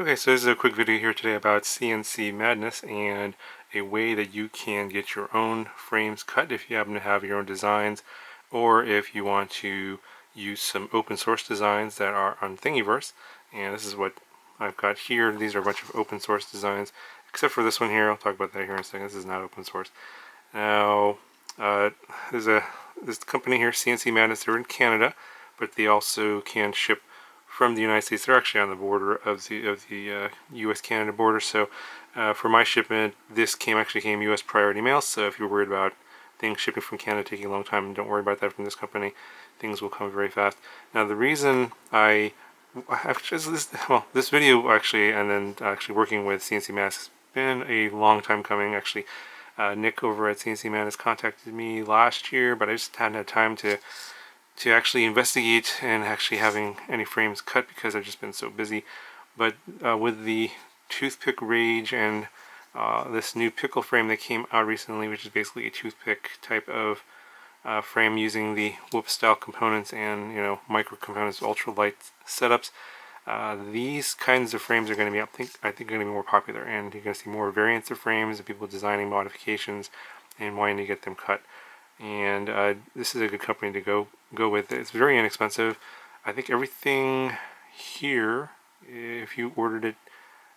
Okay, so this is a quick video here today about CNC Madness and a way that you can get your own frames cut if you happen to have your own designs, or if you want to use some open source designs that are on Thingiverse. And this is what I've got here. These are a bunch of open source designs, except for this one here. I'll talk about that here in a second. This is not open source. Now, there's this company here, CNC Madness. They're in Canada, but they also can ship from the United States. They're actually on the border of the U.S.-Canada border. So for my shipment, this actually came U.S. priority mail. So if you're worried about things shipping from Canada taking a long time, don't worry about that from this company. Things will come very fast. Now the reason this video actually, and then actually working with CNC Madness has been a long time coming. Actually, Nick over at CNC Madness contacted me last year, but I just hadn't had time to actually investigate and actually having any frames cut because I've just been so busy. But with the toothpick rage and this new pickle frame that came out recently, which is basically a toothpick type of frame using the whoop style components and micro components, ultralight setups, these kinds of frames are going to be, I think going to be more popular, and you're going to see more variants of frames and people designing modifications and wanting to get them cut. And this is a good company to go with. It's very inexpensive. I think everything here, if you ordered it,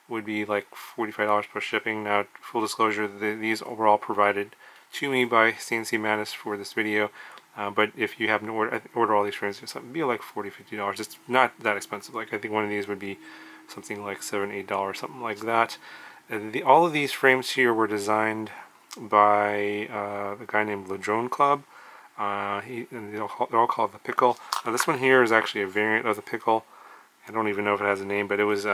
would be like $45 plus shipping. Now, full disclosure, these were all provided to me by CNC Madness for this video. But if you happen to order all these frames, it'd be like $40–50. It's not that expensive. Like I think one of these would be something like $7–8, something like that. All of these frames here were designed by a guy named Ladrone Club. They're all called the Pickle. Now this one here is actually a variant of the Pickle. I don't even know if it has a name, but it was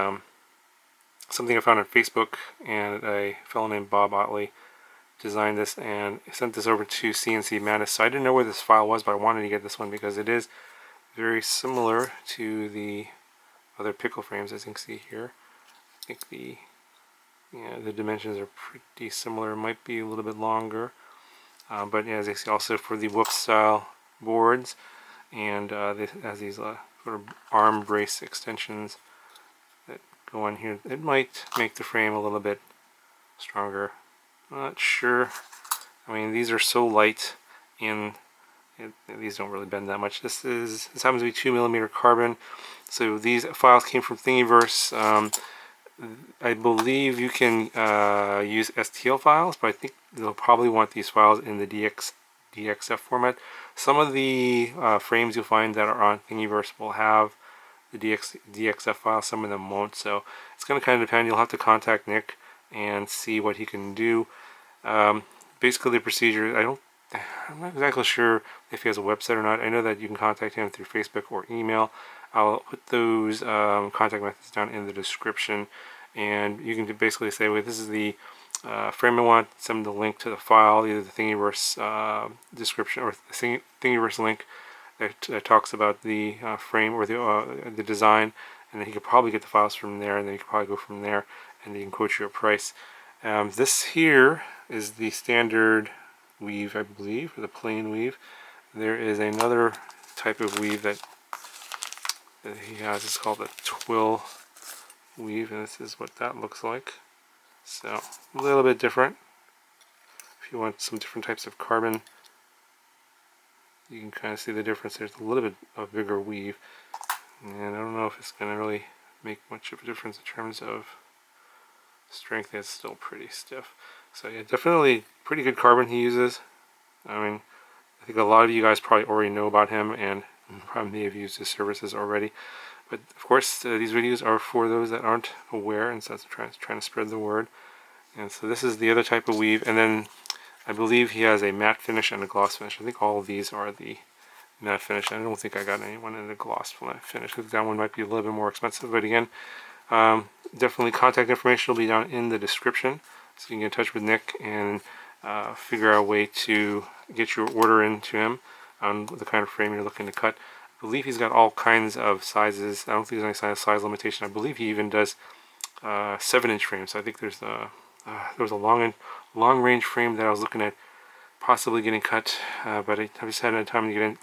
something I found on Facebook, and a fellow named Bob Otley designed this and sent this over to CNC Madness. So I didn't know where this file was, but I wanted to get this one because it is very similar to the other Pickle frames, as you can see here. I think the dimensions are pretty similar. It might be a little bit longer, but as you see, also for the whoop style boards, and it has these sort of arm brace extensions that go on here. It might make the frame a little bit stronger. I'm not sure. I mean, these are so light, and these don't really bend that much. This happens to be 2mm carbon. So these files came from Thingiverse. I believe you can use STL files, but I think they'll probably want these files in the DXF format. Some of the frames you'll find that are on Thingiverse will have the DXF file, some of them won't, so it's going to kind of depend. You'll have to contact Nick and see what he can do. Basically the procedure, I'm not exactly sure if he has a website or not. I know that you can contact him through Facebook or email. I'll put those contact methods down in the description, and you can basically say, well, this is the frame I want. Send the link to the file, either the Thingiverse description or the Thingiverse link that talks about the frame or the design, and then he could probably get the files from there, and then you could probably go from there, and you can quote you a price. This here is the standard weave, I believe, or the plain weave. There is another type of weave that he has. It's called a twill weave, and this is what that looks like. So a little bit different. If you want some different types of carbon, you can kind of see the difference. There's a little bit of bigger weave, and I don't know if it's going to really make much of a difference in terms of strength. It's still pretty stiff. So yeah, definitely pretty good carbon he uses. I mean, I think a lot of you guys probably already know about him and probably may have used his services already. But of course, these videos are for those that aren't aware, and so that's trying to spread the word. And so this is the other type of weave, and then I believe he has a matte finish and a gloss finish. I think all of these are the matte finish. I don't think I got anyone in the gloss finish, because that one might be a little bit more expensive. But again, definitely contact information will be down in the description, so you can get in touch with Nick and figure out a way to get your order into him on the kind of frame you're looking to cut. I believe he's got all kinds of sizes. I don't think there's any size limitation. I believe he even does 7-inch frames. So I think there was a long range frame that I was looking at possibly getting cut, but I just hadn't had time to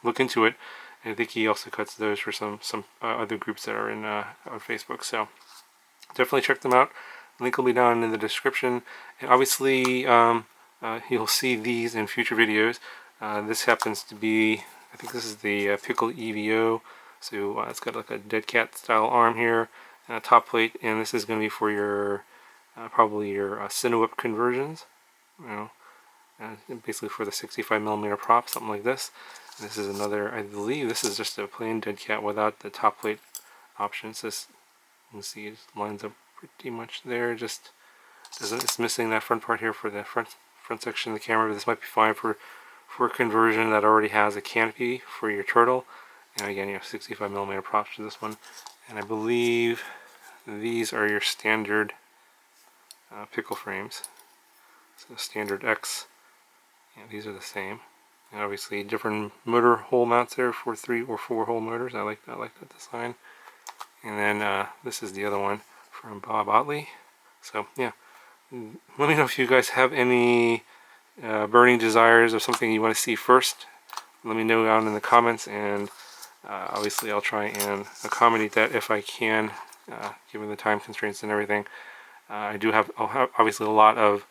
look into it. And I think he also cuts those for some other groups that are in on Facebook. So definitely check them out. Link will be down in the description, and obviously you'll see these in future videos. This happens to be, I think this is the Pickle EVO, so it's got like a dead cat style arm here and a top plate, and this is going to be for your probably your Cinewhip conversions, you know, basically for the 65mm prop, something like this. And this is another, I believe this is just a plain dead cat without the top plate options. This, you can see, it lines up pretty much there. Just doesn't, it's missing that front part here for the front section of the camera. But this might be fine for a conversion that already has a canopy for your turtle. And again, you have 65mm props to this one. And I believe these are your standard pickle frames. So standard X. Yeah, these are the same. And obviously different motor hole mounts there for 3 or 4 hole motors. I like that design. And then this is the other one from Bob Otley. So yeah, let me know if you guys have any burning desires of something you want to see first. Let me know down in the comments, and obviously I'll try and accommodate that if I can, given the time constraints and everything. I'll have obviously a lot of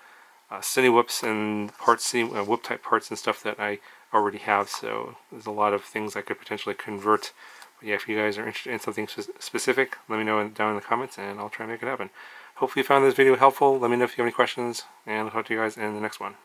Cinewhips and parts, whip type parts and stuff that I already have, so there's a lot of things I could potentially convert. But yeah, if you guys are interested in something specific, let me know down in the comments and I'll try and make it happen. Hopefully you found this video helpful. Let me know if you have any questions, and I'll talk to you guys in the next one.